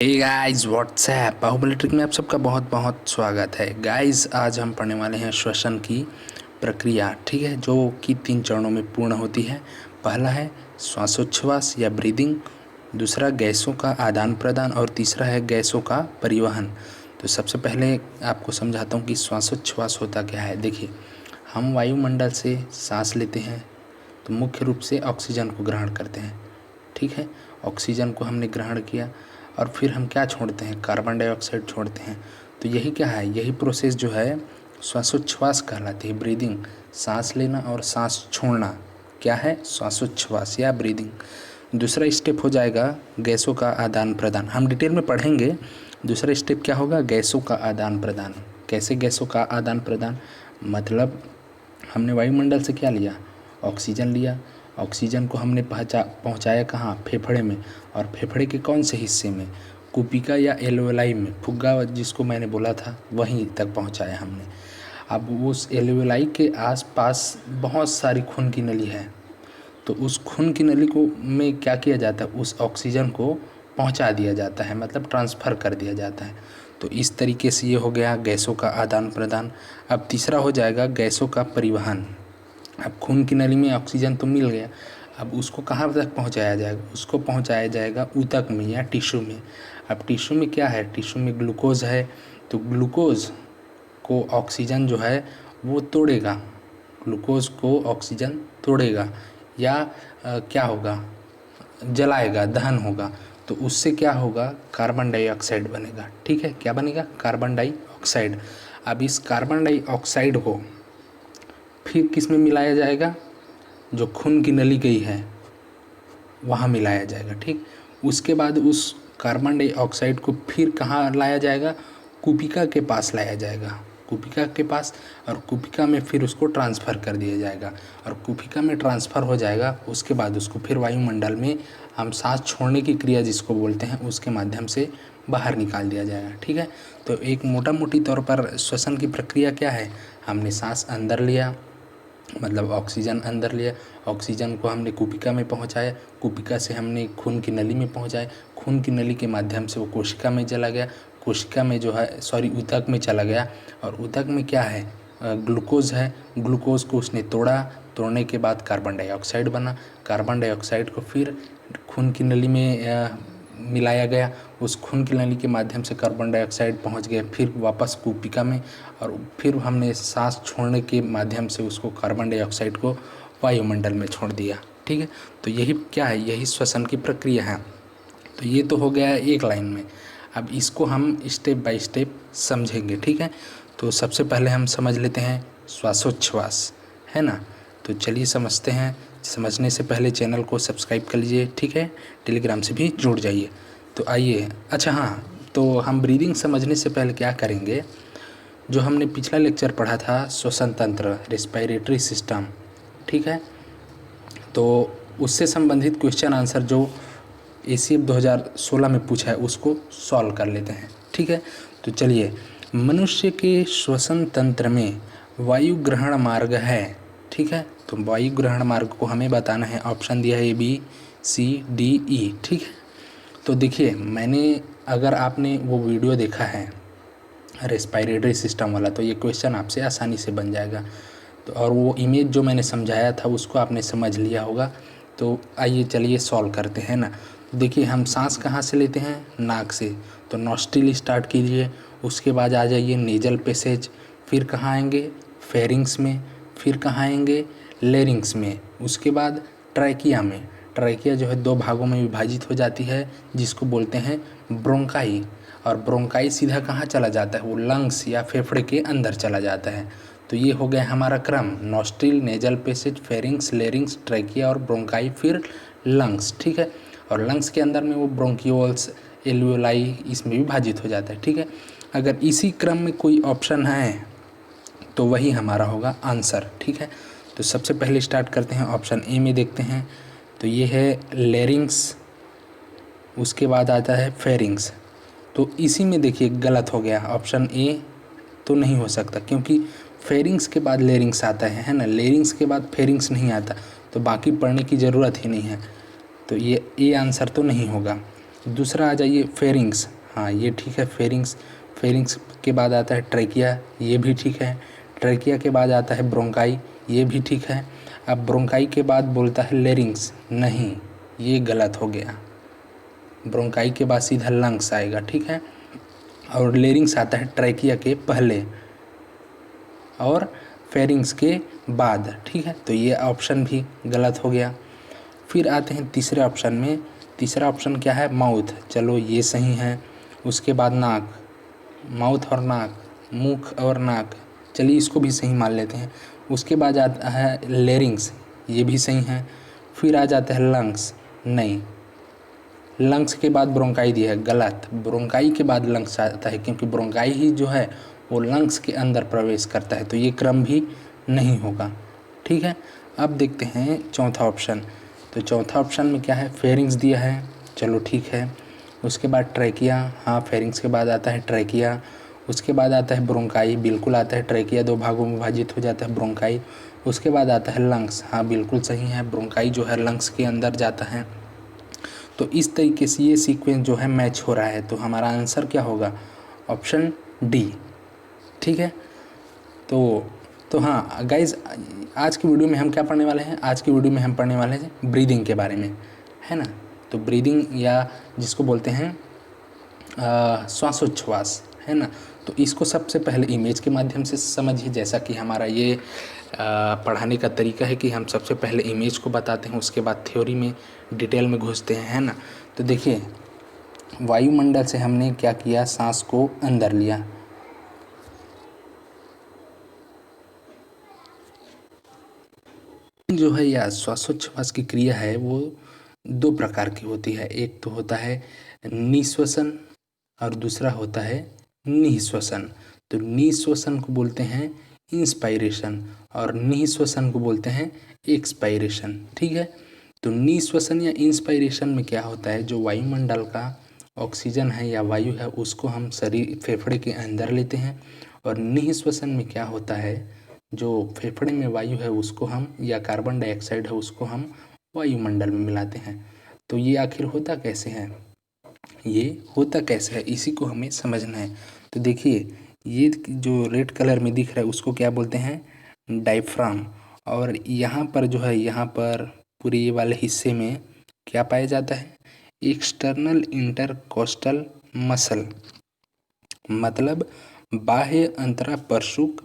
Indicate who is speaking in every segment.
Speaker 1: हे guys WhatsApp Baahubali trick में आप सबका बहुत बहुत स्वागत है। गाइस आज हम पढ़ने वाले हैं श्वसन की प्रक्रिया, ठीक है, जो कि 3 चरणों में पूर्ण होती है। पहला है श्वासोच्छ्वास या ब्रीदिंग, दूसरा गैसों का आदान प्रदान और तीसरा है गैसों का परिवहन। तो सबसे पहले आपको समझाता हूँ कि श्वासोच्छ्वास होता क्या है। देखिए, हम वायुमंडल से सांस लेते हैं तो मुख्य रूप से ऑक्सीजन को ग्रहण करते हैं, ठीक है। ऑक्सीजन को हमने ग्रहण किया और फिर हम क्या छोड़ते हैं, कार्बन डाइऑक्साइड छोड़ते हैं। तो यही क्या है, यही प्रोसेस जो है श्वासोच्छ्वास कहलाती है, ब्रीदिंग। सांस लेना और सांस छोड़ना क्या है, श्वासोच्छ्वास या ब्रीदिंग। दूसरा स्टेप हो जाएगा गैसों का आदान प्रदान, हम डिटेल में पढ़ेंगे। दूसरा स्टेप क्या होगा, गैसों का आदान प्रदान। कैसे गैसों का आदान प्रदान, मतलब हमने वायुमंडल से क्या लिया, ऑक्सीजन लिया। ऑक्सीजन को हमने पहुंचाया कहाँ, फेफड़े में, और फेफड़े के कौन से हिस्से में, कुपिका या एल्वेलाई में, फुग्गा जिसको मैंने बोला था वहीं तक पहुंचाया हमने। अब उस एल्वेलाई के आसपास बहुत सारी खून की नली है, तो उस खून की नली को में क्या किया जाता है, उस ऑक्सीजन को पहुंचा दिया जाता है, मतलब ट्रांसफ़र कर दिया जाता है। तो इस तरीके से ये हो गया गैसों का आदान प्रदान। अब तीसरा हो जाएगा गैसों का परिवहन। अब खून की नली में ऑक्सीजन तो मिल गया, अब उसको कहाँ तक पहुँचाया जाएगा, उसको पहुँचाया जाएगा ऊतक में या टिश्यू में। अब टिश्यू में क्या है, टिश्यू में ग्लूकोज है, तो ग्लूकोज को ऑक्सीजन जो है वो तोड़ेगा, ग्लूकोज को ऑक्सीजन तोड़ेगा या क्या होगा, जलाएगा, दहन होगा। तो उससे क्या होगा, कार्बन डाइऑक्साइड बनेगा, ठीक है। क्या बनेगा, कार्बन डाइऑक्साइड। अब इस कार्बन डाइऑक्साइड को फिर किस में मिलाया जाएगा, जो खून की नली गई है वहाँ मिलाया जाएगा, ठीक। उसके बाद उस कार्बन डाइऑक्साइड को फिर कहाँ लाया जाएगा, कुपिका के पास लाया जाएगा, कुपिका के पास, और कुपिका में फिर उसको ट्रांसफ़र कर दिया जाएगा। और कुपिका में ट्रांसफ़र हो जाएगा, उसके बाद उसको फिर वायुमंडल में हम सांस छोड़ने की क्रिया जिसको बोलते हैं उसके माध्यम से बाहर निकाल दिया जाएगा, ठीक है। तो एक मोटा मोटी तौर पर श्वसन की प्रक्रिया क्या है, हमने सांस अंदर लिया, मतलब ऑक्सीजन अंदर लिया, ऑक्सीजन को हमने कुपिका में पहुंचाया, कुपिका से हमने खून की नली में पहुंचाया, खून की नली के माध्यम से वो कोशिका में चला गया, कोशिका में जो है ऊतक में चला गया, और ऊतक में क्या है, ग्लूकोज है, ग्लूकोज को उसने तोड़ा, तोड़ने के बाद कार्बन डाइऑक्साइड बना, कार्बन डाइऑक्साइड को फिर खून की नली में मिलाया गया, उस खून की नली के माध्यम से कार्बन डाइऑक्साइड पहुंच गया फिर वापस कुपिका में, और फिर हमने सांस छोड़ने के माध्यम से उसको कार्बन डाइऑक्साइड को वायुमंडल में छोड़ दिया, ठीक है। तो यही क्या है, यही श्वसन की प्रक्रिया है। तो ये तो हो गया है एक लाइन में। अब इसको हम स्टेप बाय स्टेप समझेंगे, ठीक है। तो सबसे पहले हम समझ लेते हैं श्वासोच्छ्वास, है ना। तो चलिए समझते हैं। समझने से पहले चैनल को सब्सक्राइब कर लीजिए, ठीक है, टेलीग्राम से भी जुड़ जाइए। तो आइए, अच्छा हाँ, तो हम ब्रीदिंग समझने से पहले क्या करेंगे, जो हमने पिछला लेक्चर पढ़ा था श्वसन तंत्र, रेस्पिरेटरी सिस्टम, ठीक है, तो उससे संबंधित क्वेश्चन आंसर जो एसीएफ 2016 में पूछा है उसको सॉल्व कर लेते हैं, ठीक है। तो चलिए, मनुष्य के श्वसन तंत्र में वायु ग्रहण मार्ग है, ठीक है। तो वायु ग्रहण मार्ग को हमें बताना है, ऑप्शन दिया है ABCDE, ठीक है। तो देखिए, मैंने, अगर आपने वो वीडियो देखा है रेस्पिरेटरी सिस्टम वाला, तो ये क्वेश्चन आपसे आसानी से बन जाएगा। तो और वो इमेज जो मैंने समझाया था उसको आपने समझ लिया होगा। तो आइए चलिए सॉल्व करते हैं ना। तो देखिए, हम सांस कहाँ से लेते हैं, नाक से, तो नॉस्ट्रिल स्टार्ट कीजिए, उसके बाद आ जाइए नेजल पैसेज, फिर कहाँ आएंगे, फेरिंग्स में, फिर कहाँ आएंगे, लेरिंग्स में, उसके बाद ट्रैकिया में। ट्रैकिया जो है 2 भागों में विभाजित हो जाती है जिसको बोलते हैं ब्रोंकाई, और ब्रोंकाई सीधा कहाँ चला जाता है, वो लंग्स या फेफड़े के अंदर चला जाता है। तो ये हो गया हमारा क्रम, nostril, nasal passage, pharynx, larynx, trachea और ब्रोंकाई, फिर लंग्स, ठीक है। और लंग्स के अंदर में वो ब्रोंकियोल्स, एल्वियोलाई इसमें विभाजित हो जाता है, ठीक है। अगर इसी क्रम में कोई ऑप्शन है तो वही हमारा होगा आंसर, ठीक है। तो सबसे पहले स्टार्ट करते हैं, ऑप्शन ए में देखते हैं। तो ये है लेरिंग्स, उसके बाद आता है फेरिंग्स। तो इसी में देखिए गलत हो गया, ऑप्शन ए तो नहीं हो सकता, क्योंकि फेरिंग्स के बाद लेरिंग्स आता है ना, लेरिंग्स के बाद फेरिंग्स नहीं आता, तो बाकी पढ़ने की ज़रूरत ही नहीं है। तो ये ए आंसर तो नहीं होगा। दूसरा आ जाइए फेरिंग्स, हाँ ये ठीक है फेरिंग्स। फेरिंग्स के बाद आता है ट्रेकिया, ये भी ठीक है। ट्रेकिया के बाद आता है ब्रोंकाई, ये भी ठीक है। अब ब्रोंकाई के बाद बोलता है लेरिंग्स, नहीं ये गलत हो गया। ब्रोंकाई के बाद सीधा लंग्स आएगा, ठीक है। और लेरिंग्स आता है ट्रेकिया के पहले और फेरिंग्स के बाद, ठीक है। तो ये ऑप्शन भी गलत हो गया। फिर आते हैं तीसरे ऑप्शन में। तीसरा ऑप्शन क्या है, माउथ, चलो ये सही है। उसके बाद नाक, माउथ और नाक, मुख और नाक, चलिए इसको भी सही मान लेते हैं। उसके बाद आता है लेरिंग्स, ये भी सही है। फिर आ जाता है लंग्स, नहीं लंग्स के बाद ब्रोंकाई दिया है, गलत। ब्रोंकाई के बाद लंग्स आता है क्योंकि ब्रोंकाई ही जो है वो लंग्स के अंदर प्रवेश करता है, तो ये क्रम भी नहीं होगा, ठीक है। अब देखते हैं चौथा ऑप्शन। तो चौथा ऑप्शन में क्या है, फेरिंग्स दिया है, चलो ठीक है। उसके बाद ट्रैकिया, हाँ फेरिंग्स के बाद आता है ट्रैकिया। उसके बाद आता है ब्रोंकाई, बिल्कुल आता है। ट्रैकिया दो भागों में विभाजित हो जाता है ब्रोंकाई। उसके बाद आता है लंग्स, हाँ बिल्कुल सही है, ब्रोंकाई जो है लंग्स के अंदर जाता है। तो इस तरीके से ये सीक्वेंस जो है मैच हो रहा है, तो हमारा आंसर क्या होगा, ऑप्शन डी, ठीक है। तो हाँ गाइज, आज की वीडियो में हम क्या पढ़ने वाले हैं, आज की वीडियो में हम पढ़ने वाले हैं ब्रीदिंग के बारे में, है ना। तो ब्रीदिंग या जिसको बोलते हैं श्वासोच्छ्वास, है ना। तो इसको सबसे पहले इमेज के माध्यम से समझिए, जैसा कि हमारा ये पढ़ाने का तरीका है कि हम सबसे पहले इमेज को बताते हैं, उसके बाद थ्योरी में डिटेल में घुसते हैं, है ना। तो देखिए वायुमंडल से हमने क्या किया, सांस को अंदर लिया, जो है या श्वासोच्छ्वास की क्रिया है वो दो प्रकार की होती है। एक तो होता है निःश्वसन और दूसरा होता है निःश्वसन। तो निःश्वसन को बोलते हैं इंस्पायरेशन और निःश्वसन को बोलते हैं एक्सपायरेशन, ठीक है। तो निःश्वसन या इंस्पायरेशन में क्या होता है, जो वायुमंडल का ऑक्सीजन है या वायु है उसको हम शरीर फेफड़े के अंदर लेते हैं, और निःश्वसन में क्या होता है, जो फेफड़े में वायु है उसको हम या कार्बन डाइऑक्साइड है उसको हम वायुमंडल में मिलाते हैं। तो ये आखिर होता कैसे है, ये होता कैसे है, इसी को हमें समझना है। तो देखिए ये जो रेड कलर में दिख रहा है उसको क्या बोलते हैं, डायफ्राम। और यहाँ पर जो है, यहाँ पर पूरे ये वाले हिस्से में क्या पाया जाता है, एक्सटर्नल इंटरकोस्टल मसल, मतलब बाह्य अंतरापरशुक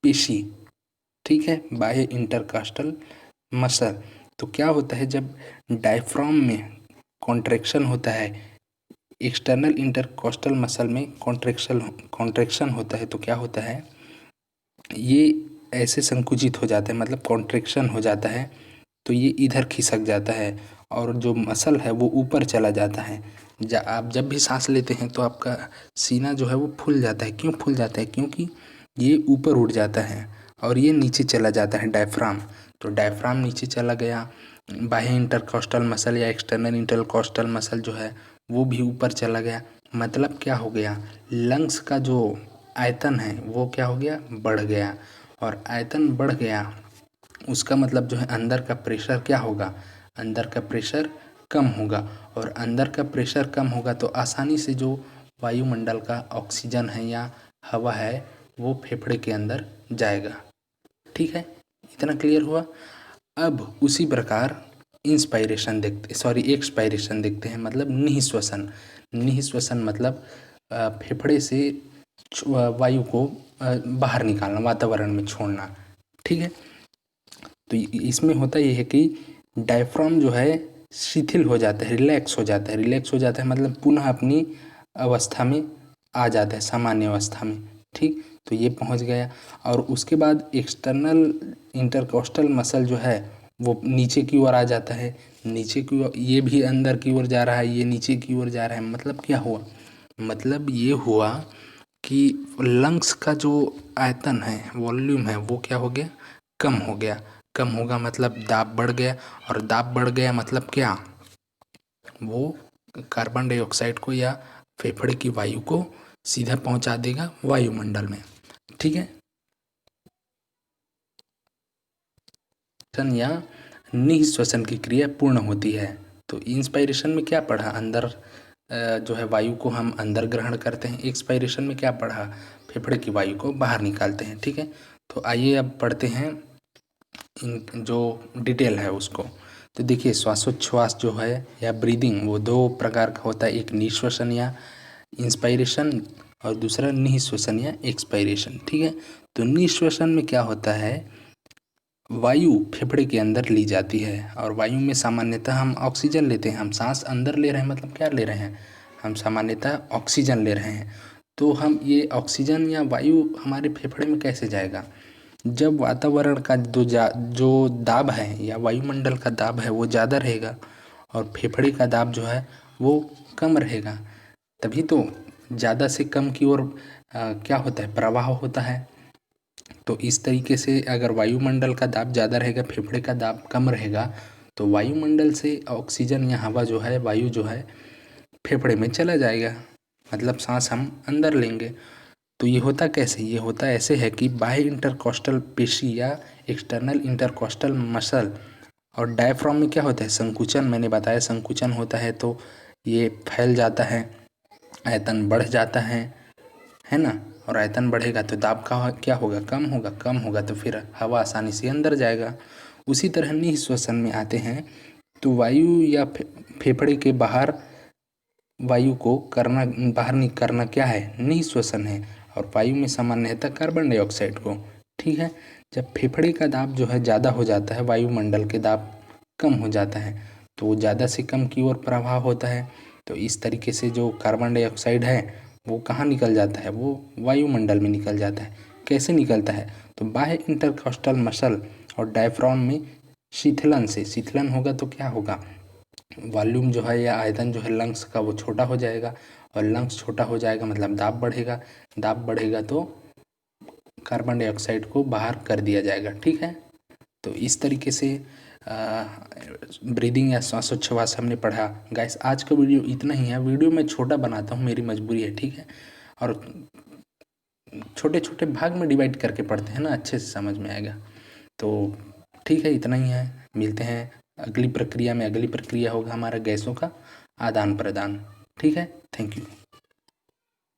Speaker 1: पेशी, ठीक है, बाह्य इंटरकास्टल मसल। तो क्या होता है, जब डायफ्राम में कॉन्ट्रैक्शन होता है, एक्सटर्नल इंटरकोस्टल मसल में कॉन्ट्रैक्शन होता है, तो क्या होता है, ये ऐसे संकुचित हो जाता है, मतलब कॉन्ट्रैक्शन हो जाता है, तो ये इधर खिसक जाता है और जो मसल है वो ऊपर चला जाता है। आप जब भी सांस लेते हैं तो आपका सीना जो है वो फूल जाता है, क्यों फूल जाता है, क्योंकि ये ऊपर उठ जाता है और ये नीचे चला जाता है डायफ्राम। तो डायफ्राम नीचे चला गया, बाह्य इंटरकोस्टल मसल या एक्सटर्नल इंटरकोस्टल मसल जो है वो भी ऊपर चला गया। मतलब क्या हो गया, लंग्स का जो आयतन है वो क्या हो गया, बढ़ गया। और आयतन बढ़ गया उसका मतलब जो है अंदर का प्रेशर क्या होगा, अंदर का प्रेशर कम होगा। और अंदर का प्रेशर कम होगा तो आसानी से जो वायुमंडल का ऑक्सीजन है या हवा है वो फेफड़े के अंदर जाएगा, ठीक है। इतना क्लियर हुआ। अब उसी प्रकार इंस्पायरेशन देखते, सॉरी एक्सपायरेशन देखते हैं, मतलब निःश्वसन। निःश्वसन मतलब फेफड़े से वायु को बाहर निकालना, वातावरण में छोड़ना, ठीक है। तो इसमें होता ये है कि डायफ्राम जो है शिथिल हो जाता है, रिलैक्स हो जाता है, रिलैक्स हो जाता है मतलब पुनः अपनी अवस्था में आ जाता है, सामान्य अवस्था में, ठीक। तो ये पहुंच गया। और उसके बाद एक्सटर्नल इंटरकोस्टल मसल जो है वो नीचे की ओर आ जाता है, नीचे की ओर, ये भी अंदर की ओर जा रहा है, ये नीचे की ओर जा रहा है। मतलब क्या हुआ, मतलब ये हुआ कि लंग्स का जो आयतन है, वॉल्यूम है, वो क्या हो गया, कम हो गया। कम होगा मतलब दाब बढ़ गया, और दाब बढ़ गया मतलब क्या, वो कार्बन डाइऑक्साइड को या फेफड़े की वायु को सीधा पहुंचा देगा वायुमंडल में, ठीक है। श्वसन या निःश्वसन की क्रिया पूर्ण होती है। तो इंस्पायरेशन में क्या पढ़ा, अंदर जो है वायु को हम अंदर ग्रहण करते हैं, एक्सपायरेशन में क्या पढ़ा, फेफड़े की वायु को बाहर निकालते हैं। ठीक है, तो आइए अब पढ़ते हैं इन जो डिटेल है उसको। तो देखिए श्वासोच्छ्वास जो है या ब्रीदिंग वो दो प्रकार का होता है, एक निश्वसन या इंस्पायरेशन और दूसरा निःश्वसन या एक्सपायरेशन। ठीक है, तो निश्वसन में क्या होता है, वायु फेफड़े के अंदर ली जाती है और वायु में सामान्यतः हम ऑक्सीजन लेते हैं। हम सांस अंदर ले रहे हैं मतलब क्या ले रहे हैं, हम सामान्यतः ऑक्सीजन ले रहे हैं। तो हम ये ऑक्सीजन या वायु हमारे फेफड़े में कैसे जाएगा, जब वातावरण का जो दाब है या वायुमंडल का दाब है वो ज़्यादा रहेगा और फेफड़े का दाब जो है वो कम रहेगा, तभी तो ज़्यादा से कम की ओर क्या होता है, प्रवाह होता है। तो इस तरीके से अगर वायुमंडल का दाब ज़्यादा रहेगा, फेफड़े का दाब कम रहेगा, तो वायुमंडल से ऑक्सीजन या हवा जो है, वायु जो है फेफड़े में चला जाएगा, मतलब सांस हम अंदर लेंगे। तो ये होता कैसे, ये होता ऐसे है कि बाह्य इंटरकॉस्टल पेशी या एक्सटर्नल इंटरकॉस्टल मसल और डायफ्राम में क्या होता है, संकुचन। मैंने बताया संकुचन होता है तो ये फैल जाता है, आयतन बढ़ जाता है ना। और आयतन बढ़ेगा तो दाब का क्या होगा, कम होगा, कम होगा तो फिर हवा आसानी से अंदर जाएगा। उसी तरह निःश्वसन में आते हैं तो वायु या फेफड़े के बाहर वायु को करना, बाहर नहीं करना क्या है, निःश्वसन है, और वायु में सामान्यतः कार्बन डाइऑक्साइड को। ठीक है, जब फेफड़े का दाब जो है ज़्यादा हो जाता है, वायुमंडल के दाब कम हो जाता है, तो वो ज़्यादा से कम की ओर प्रवाह होता है। तो इस तरीके से जो कार्बन डाइऑक्साइड है वो कहाँ निकल जाता है, वो वायुमंडल में निकल जाता है। कैसे निकलता है, तो बाह्य इंटरकॉस्टल मसल और डायफ्राम में शीतलन से, शीतलन होगा तो क्या होगा, वॉल्यूम जो है या आयतन जो है लंग्स का वो छोटा हो जाएगा, और लंग्स छोटा हो जाएगा मतलब दाब बढ़ेगा, दाब बढ़ेगा तो कार्बन डाइऑक्साइड को बाहर कर दिया जाएगा। ठीक है, तो इस तरीके से ब्रीदिंग या श्वासोच्छ्वास हमने पढ़ा। गाइस आज का वीडियो इतना ही है, वीडियो मैं छोटा बनाता हूँ, मेरी मजबूरी है। ठीक है, और छोटे छोटे भाग में डिवाइड करके पढ़ते हैं ना, अच्छे से समझ में आएगा। तो ठीक है, इतना ही है, मिलते हैं अगली प्रक्रिया में। अगली प्रक्रिया होगा हमारा गैसों का आदान प्रदान। ठीक है, थैंक यू।